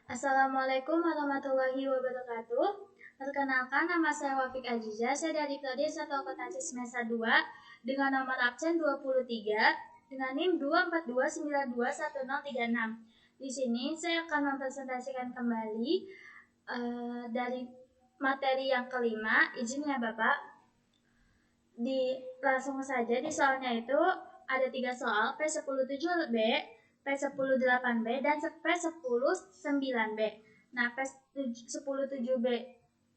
Assalamualaikum warahmatullahi wabarakatuh. Perkenalkan, nama saya Wafik Aziza. Saya dari Prodi 1 Akuntansi semester 2 dengan nomor absen 23 dengan NIM 242921036. Di sini saya akan mempresentasikan kembali dari materi yang kelima. Izin ya Bapak. Langsung saja di soalnya itu ada 3 soal, P107B, P108B, dan P109B. Nah, P107B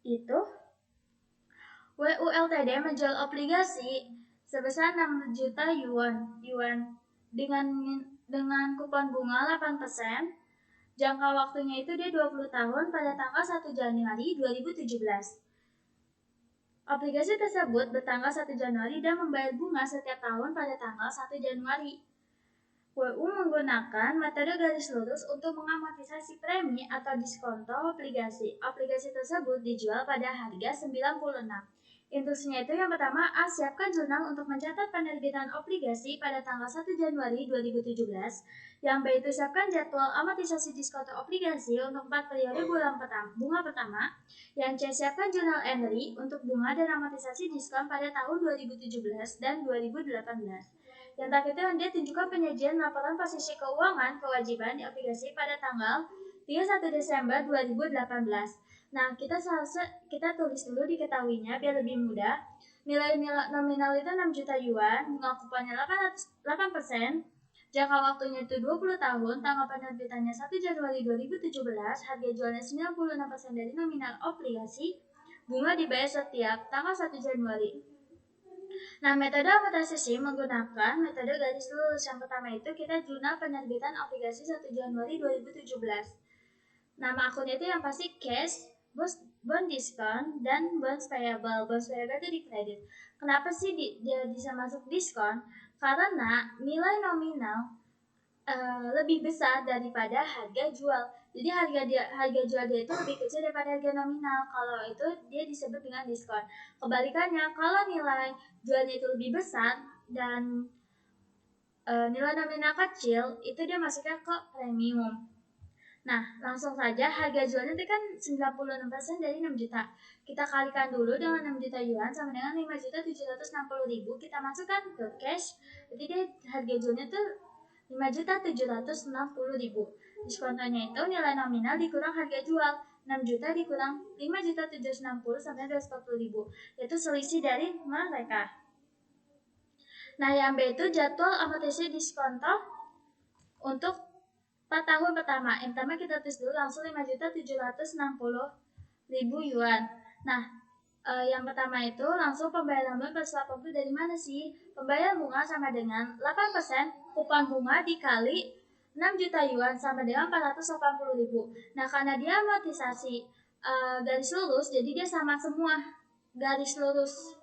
itu WULTD menjual obligasi sebesar 6 juta yuan dengan kupon bunga 8%. Jangka waktunya itu dia 20 tahun pada tanggal 1 Januari 2017. Obligasi tersebut bertanggal 1 Januari dan membayar bunga setiap tahun pada tanggal 1 Januari. WU menggunakan metode garis lurus untuk mengamortisasi premi atau diskonto obligasi. Obligasi tersebut dijual pada harga 96. Instruksinya itu yang pertama, A. Siapkan jurnal untuk mencatat penerbitan obligasi pada tanggal 1 Januari 2017. Yang B. Itu siapkan jadwal amortisasi diskonto obligasi untuk 4 periode bunga pertama. Yang C. Siapkan jurnal entry untuk bunga dan amortisasi diskon pada tahun 2017 dan 2018. Yang terakhir itu dia tunjukkan penyajian laporan posisi keuangan kewajiban di obligasi pada tanggal 31 Desember 2018. Nah, kita tulis dulu diketahuinya biar lebih mudah. Nilai nominal itu 6 juta yuan, bunga kuponnya 8%, jangka waktunya itu 20 tahun, tanggal penerbitannya 1 Januari 2017, harga jualnya 96% dari nominal obligasi, bunga dibayar setiap tanggal 1 Januari. Nah, metode amortisasi menggunakan metode garis lurus. Yang pertama itu kita jurnal penerbitan obligasi 1 Januari 2017. Nama akunnya itu yang pasti cash, bond diskon, dan bonds payable. Bonds payable itu di kredit. Kenapa sih dia bisa masuk diskon? Karena nilai nominal lebih besar daripada harga jual. Jadi harga jual dia itu lebih kecil daripada harga nominal. Kalau itu dia disebut dengan diskon. Kebalikannya, kalau nilai jualnya itu lebih besar dan nilai nominal kecil, itu dia masuknya ke premium. Nah, langsung saja harga jualnya itu kan 96% dari 6 juta. Kita kalikan dulu dengan 6 juta yuan sama dengan 5.760.000. Kita masukkan ke cash. Jadi dia harga jualnya itu 5.760.000. Diskontonya itu nilai nominal dikurang harga jual. 6 juta dikurang 5.760 sampai 240.000. Yaitu selisih dari mereka. Nah, yang B itu jadwal amortisasi diskonto untuk 4 tahun pertama. Yang pertama kita tulis dulu langsung 5.760.000 yuan. Nah, yang pertama itu langsung pembayaran bunga plus 80 dari mana sih? Pembayaran bunga sama dengan 8% kupon bunga dikali 6 juta yuan sama dengan 480.000. Nah, karena dia amortisasi garis lurus, jadi dia sama semua garis lurus.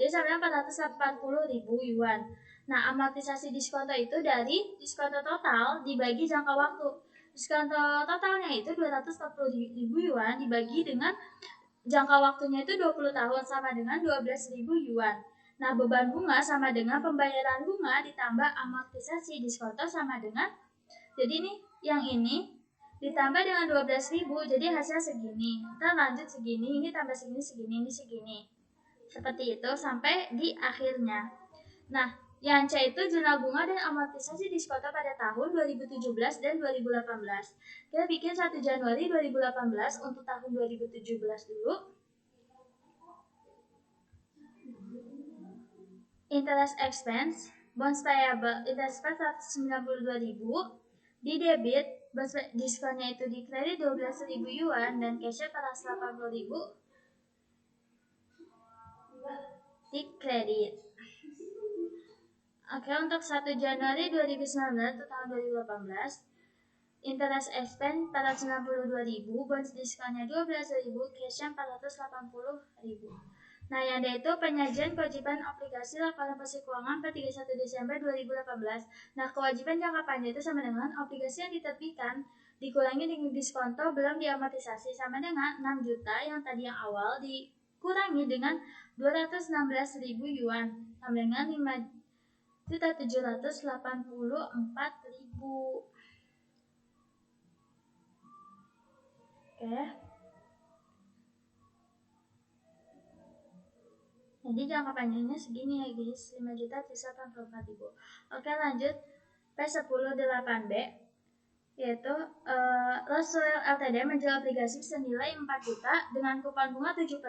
Jadi sama dengan 480.000 yuan. Nah, amortisasi diskonto itu dari diskonto total dibagi jangka waktu. Diskonto totalnya itu 240.000 yuan dibagi dengan jangka waktunya itu 20 tahun sama dengan 12.000 yuan. Nah, beban bunga sama dengan pembayaran bunga ditambah amortisasi diskonto sama dengan, jadi nih yang ini ditambah dengan 12.000, jadi hasilnya segini. Kita lanjut segini, ini tambah segini, ini segini. Seperti itu sampai di akhirnya. Nah, yang C itu jurnal bunga dan amortisasi diskonto pada tahun 2017 dan 2018. Kita bikin 1 Januari 2018 untuk tahun 2017 dulu. Interest expense, bonds payable, interest expense 192.000, di debit, bonds diskonnya itu di kredit 12.000 yuan dan cashnya 480.000 di kredit. Oke, untuk 1 Januari 2019 ke tahun 2018, interest expense 492.000, bonds diskonnya 12.000, cashnya 480.000. Nah, yang D itu penyajian kewajiban obligasi laporan posisi keuangan per 31 Desember 2018. Nah, kewajiban jangka panjang itu sama dengan obligasi yang diterbitkan dikurangi dengan diskonto belum diamortisasi sama dengan 6 juta yang tadi yang awal dikurangi dengan 216.000 yuan sama dengan 5.784.000. Oke. Jadi jangka panjangnya segini ya guys, 5.384.000. Oke, lanjut P10-8B, yaitu Roswell Ltd menjual obligasi senilai 4 juta dengan kupon bunga 7%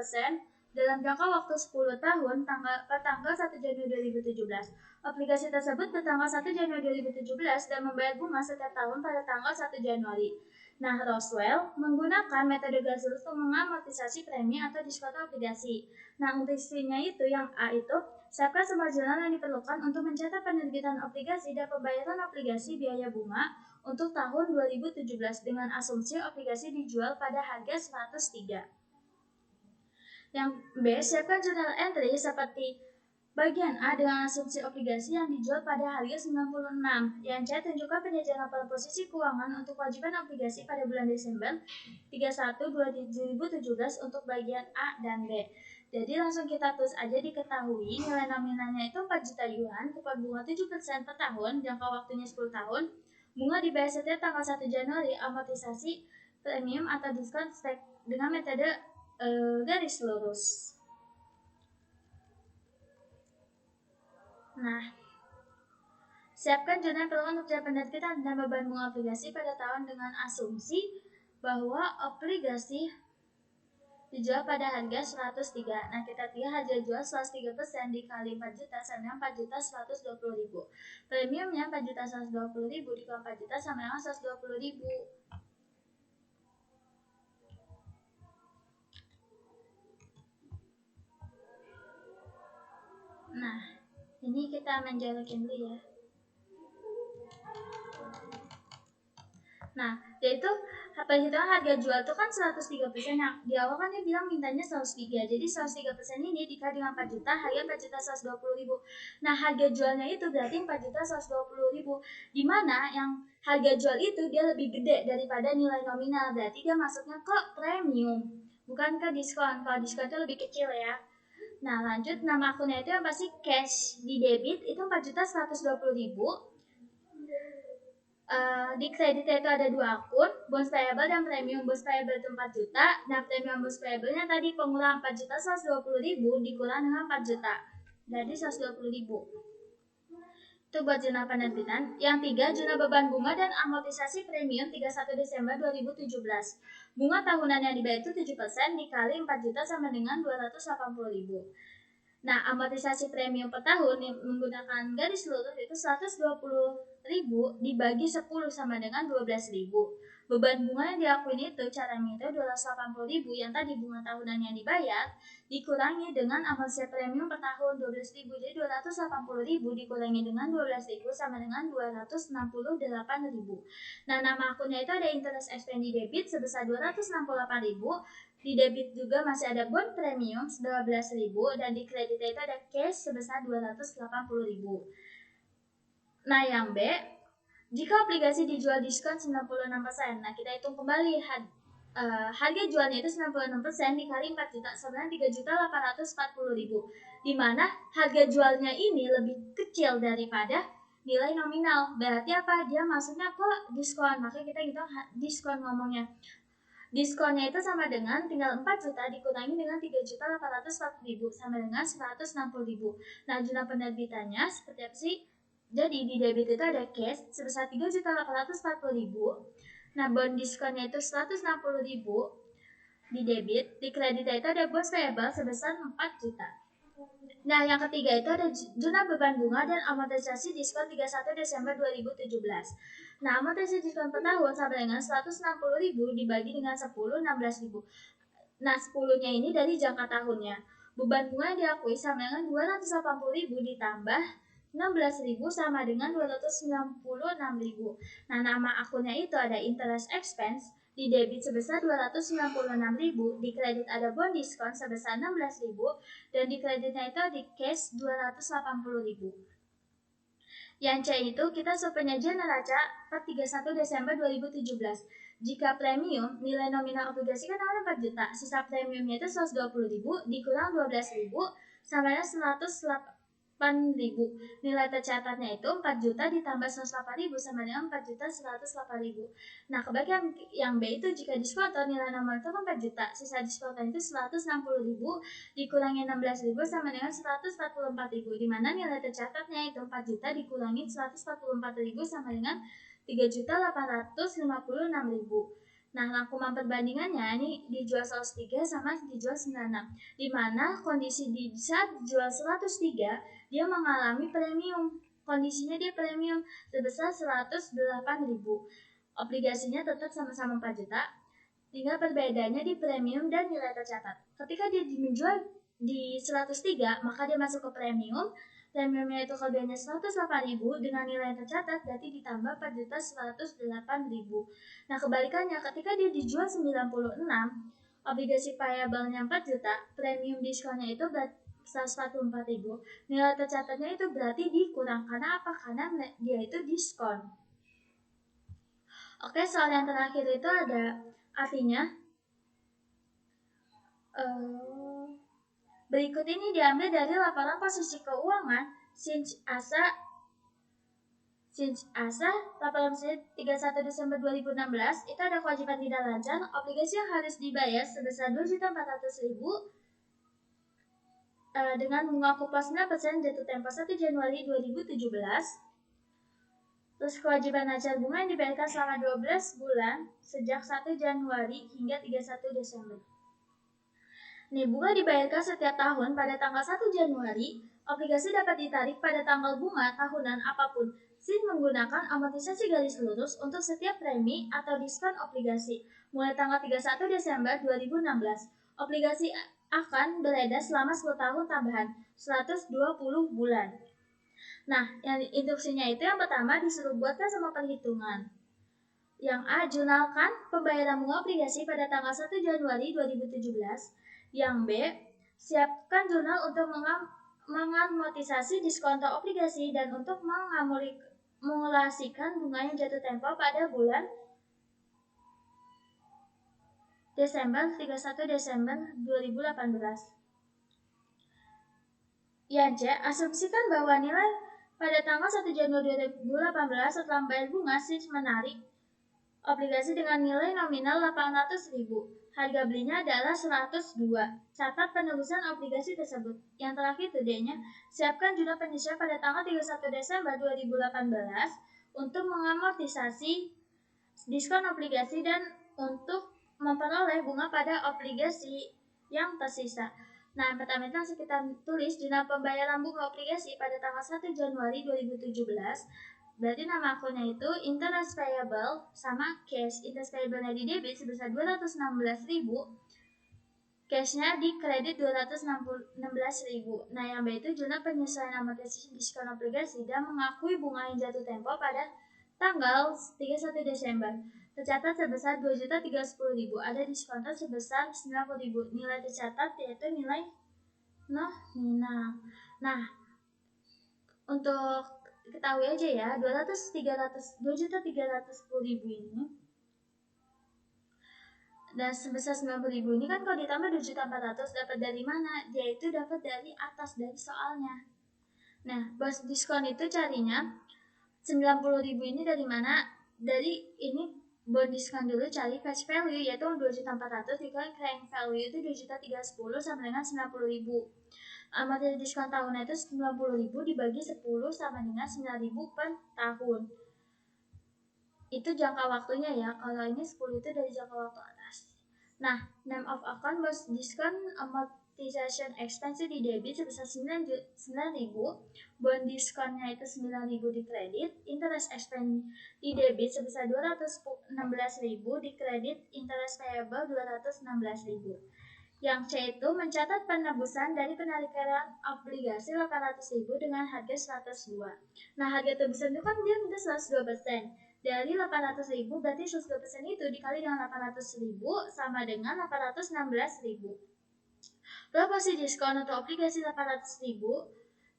dalam jangka waktu 10 tahun per tanggal 1 Januari 2017. Obligasi tersebut bertanggal 1 Januari 2017 dan membayar bunga setiap tahun pada tanggal 1 Januari. Nah, Roswell menggunakan metode gasil untuk mengamortisasi premi atau diskon obligasi. Nah, untuk isinya itu yang A itu, siapkan semua jurnal yang diperlukan untuk mencatat penerbitan obligasi dan pembayaran obligasi biaya bunga untuk tahun 2017 dengan asumsi obligasi dijual pada harga 103. Yang B, siapkan jurnal entry seperti bagian A dengan asumsi obligasi yang dijual pada harga 96. Yang C, tunjukkan penyajian laporan posisi keuangan untuk kewajiban obligasi pada bulan Desember 31 2017 untuk bagian A dan B. Jadi langsung kita tulis aja, diketahui nilai nominalnya itu 4 juta yuan, kupon bunga 7% per tahun, jangka waktunya 10 tahun, bunga dibayar setiap tanggal 1 Januari, amortisasi premium atau diskon dengan metode garis lurus. Nah, siapkan jurnal perlu untuk penerbitan dan beban bunga obligasi pada tahun dengan asumsi bahwa obligasi dijual pada harga 103. Nah, kita lihat harga jual 103% dikali 4 juta sama dengan 4.120.000. Premiumnya 4.120.000 dikali 4 juta sama dengan 120.000. Nah, ini kita menjelekin dulu ya. Nah, yaitu perhitungan harga jual itu kan 103%. Nah, di awal kan dia bilang mintanya 103. Jadi 103% ini dikali dengan 4 juta, harga 4.120.000. Nah, harga jualnya itu berarti 4.120.000. Dimana yang harga jual itu dia lebih gede daripada nilai nominal. Berarti dia masuknya ke premium, bukan ke diskon. Kalau diskon itu lebih kecil ya. Nah, lanjut nama akunnya itu yang pasti cash. Di debit itu 4.120.000. Di kredit itu ada 2 akun, bonus payable dan premium. Bonus payable itu 4 juta. Nah, premium bonus payable-nya tadi pengurangan 4.120.000 dikurang dengan 4 juta. Jadi 120.000. Itu buat jurnal penerbitan. Yang 3, jurnal beban bunga dan amortisasi premium 31 Desember 2017. Bunga tahunan yang dibayar itu 7% dikali 4 juta sama dengan 280.000. Nah, amortisasi premium per tahun yang menggunakan garis lurus itu 120.000 dibagi 10 sama dengan 12.000. Beban bunga yang diakuin itu caranya itu 280.000 yang tadi bunga tahunan yang dibayar dikurangi dengan amortisasi premium per tahun 12.000. Jadi 280.000 dikurangi dengan 12.000 sama dengan 268.000. Nah, nama akunnya itu ada interest expense di debit sebesar 268.000. Di debit juga masih ada bond premium 12.000 dan di kredit itu ada cash sebesar 280.000. Nah, yang B, jika obligasi dijual diskon 96%. Nah, kita hitung kembali harga jualnya itu 96% dikali 4 juta sama dengan 3.840.000. Di mana harga jualnya ini lebih kecil daripada nilai nominal. Berarti apa? Dia masuknya ke diskon. Makanya kita hitung diskon ngomongnya. Diskonnya itu sama dengan tinggal 4 juta dikurangi dengan 3.840.000 sama dengan 160.000. Nah, jurnal penerbitannya seperti apa sih? Jadi di debit itu ada cash sebesar 3.840.000. Nah, bond diskonnya itu 160.000 di debit. Di kredit itu ada bonus payable sebesar 4 juta. Nah, yang ketiga itu ada jurnal beban bunga dan amortisasi diskon 31 Desember 2017. Nah, amortisasi diskon per tahun sama dengan 160.000 dibagi dengan 10, 16.000. Nah, 10-nya ini dari jangka tahunnya. Beban bunga diakui sama dengan 280.000 ditambah 16.000 sama dengan 296.000. Nah, nama akunnya itu ada interest expense. Di debit sebesar 296.000, di kredit ada bond diskon sebesar 16.000, dan di kreditnya itu di cash 280.000. Yang C itu kita penyajian neraca per 31 Desember 2017. Jika premium, nilai nominal obligasi kan ada 4 juta, sisa premiumnya itu 120.000 dikurang 12.000 sama dengan 180.000 Nilai tercatatnya itu 4 juta ditambah 108.000 sama dengan 4.108.000. Nah, kebalikan yang B itu jika diskonto nilai nominal itu 4 juta, sisa diskonto itu 160.000 dikurangi 16.000 sama dengan 144.000, di mana nilai tercatatnya itu 4 juta dikurangi 144.000 sama dengan 3.856.000. Nah, rangkuman perbandingannya ini dijual 103 sama dijual 96, di mana kondisi di saat dijual 103 dia mengalami premium. Kondisinya dia premium sebesar 108.000. Obligasinya tetap sama-sama 4 juta. Tinggal perbedaannya di premium dan nilai tercatat. Ketika dia menjual di 103, maka dia masuk ke premium. Premiumnya itu kelebihannya 108.000 dengan nilai tercatat berarti ditambah 4.108.000. Nah, kebalikannya ketika dia dijual 96, obligasi payable-nya 4 juta, premium diskonnya itu 144.000. Nilai tercatatnya itu berarti dikurang. Karena apa? Karena dia itu diskon. Oke, soal yang terakhir itu ada artinya berikut ini diambil dari laporan posisi keuangan Sinch Asa laporan posisi 31 Desember 2016 itu ada kewajiban tidak lancar, obligasi yang harus dibayar sebesar 2.400.000 dengan bunga kupon 9% jatuh tempo 1 Januari 2017. Terus kewajiban lancar bunga yang dibayarkan selama 12 bulan sejak 1 Januari hingga 31 Desember. Nih, bunga dibayarkan setiap tahun pada tanggal 1 Januari, obligasi dapat ditarik pada tanggal bunga tahunan apapun. Sin menggunakan amortisasi garis lurus untuk setiap premi atau diskon obligasi. Mulai tanggal 31 Desember 2016, obligasi akan beredar selama 10 tahun tambahan, 120 bulan. Nah, yang instruksinya itu yang pertama disuruh buatkan semua perhitungan. Yang A, jurnalkan pembayaran bunga obligasi pada tanggal 1 Januari 2017. Yang B, siapkan jurnal untuk mengamortisasi diskonto obligasi dan untuk mengumulasikan bunga yang jatuh tempo pada bulan Desember 31 Desember 2018. Yang C, asumsikan bahwa nilai pada tanggal 1 Januari 2018 setelah membayar bunga Sinch menarik obligasi dengan nilai nominal 800.000. Harga belinya adalah 102. Catat penebusan obligasi tersebut. Yang terakhir itu D-nya, siapkan jurnal penyesuaian pada tanggal 31 Desember 2018 untuk mengamortisasi diskon obligasi dan untuk memperoleh bunga pada obligasi yang tersisa. Nah, yang pertama itu langsung kita tulis jurnal pembayaran bunga obligasi pada tanggal 1 Januari 2017. Berarti nama akunnya itu interest payable sama cash. Interest payable-nya di debit sebesar 216.000, cashnya di kredit 216.000. Nah, yang B itu jurnal penyesuaian amortisasi diskon obligasi dan mengakui bunga yang jatuh tempo pada tanggal 31 Desember. Tercatat sebesar 2.310.000. Ada diskonto sebesar 90.000. Nilai tercatat yaitu nilai nominal. Nah, untuk ketahui aja ya, 2.310.000 ini dan sebesar 90.000 ini kan kalau ditambah 2.400.000 dapat dari mana? Dia itu dapat dari atas, dari soalnya. Nah, bos diskon itu carinya 90.000 ini dari mana? Dari ini bond diskon dulu, cari cash value yaitu 2.400.000 dikali carrying value itu 2.310.000 sama dengan 90.000. Amortisasi diskon tahunan itu 90.000 dibagi 10 sama dengan 9.000 per tahun. Itu jangka waktunya ya. Kalau ini 10 itu dari jangka waktu atas. Nah, name of account bos diskon amortization expense di debit sebesar 9.000. Bond diskonnya itu 9.000 di kredit. Interest expense di debit sebesar 216.000 di kredit. Interest payable 216.000. Yang C itu mencatat penebusan dari penarikan obligasi 800.000 dengan harga 102. Nah, harga tebusan itu kan dia minta 102%. Dari 800.000 berarti 102% itu dikali dengan 800.000 sama dengan 816.000. Proporsi diskon untuk obligasi 800.000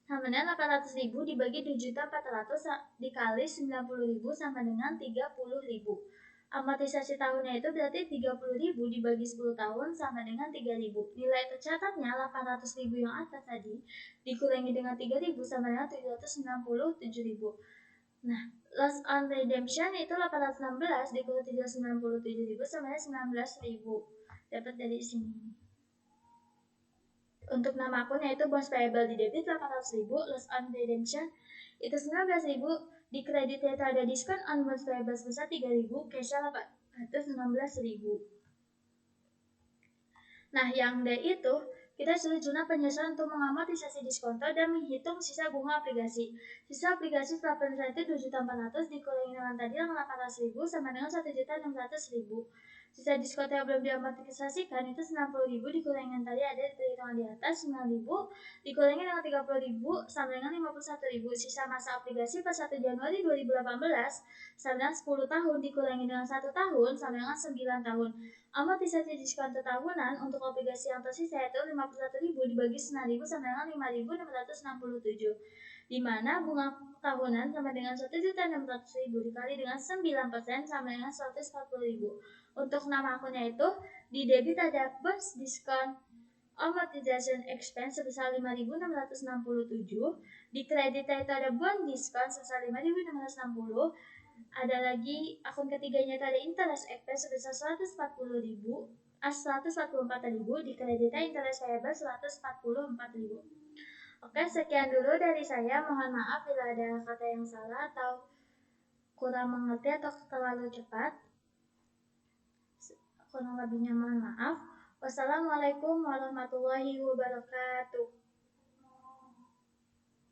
sama dengan 800.000 dibagi 7.400.000 dikali 90.000 sama dengan 30.000. Amortisasi tahunnya itu berarti 30.000 dibagi 10 tahun sama dengan 3.000. Nilai tercatatnya 800.000 yang atas tadi dikurangi dengan 3.000 sama dengan 797.000. Nah, loss on redemption itu 816 dikurangi 397.000 sama dengan 19.000. Dapat dari sini. Untuk nama akunnya itu bonds payable di debit 800.000, loss on redemption itu 19.000, di kredit itu ada diskon on bonds payable sebesar 3.000, cashnya 816.000. Nah, yang D itu kita sudah guna penyesuaian untuk mengamortisasi diskonto dan menghitung sisa bunga aplikasi. Sisa aplikasi setelah penyesuaian itu 2.400 dikurangi dengan tadi yang 800.000 sama dengan 1.600.000. Sisa diskon yang belum diamortisasikan itu 90.000 dikurangi dengan tadi ada perhitungan di atas 9.000 dikurangi dengan 30.000 sama dengan 51.000. Sisa masa aplikasi per 1 Januari 2018 sama dengan 10 tahun dikurangi dengan 1 tahun sama dengan 9 tahun. Amortisasi diskon tahunan untuk obligasi yang tersisa itu 51.000 dibagi 9.000 sama dengan 5.667, di mana bunga tahunan sama dengan 1.600.000 dikali dengan 9% sama dengan 140.000. Untuk nama akunnya itu di debit ada bonds diskon amortization expense sebesar 5.667, di kredit itu ada bond diskon sebesar 5.660. Ada lagi akun ketiganya itu ada interest expense sebesar 144.000, di kreditnya interest payable 144.000. Oke, sekian dulu dari saya. Mohon maaf bila ada kata yang salah atau kurang mengerti atau terlalu cepat. Kurang lebihnya mohon maaf. Wassalamualaikum warahmatullahi wabarakatuh.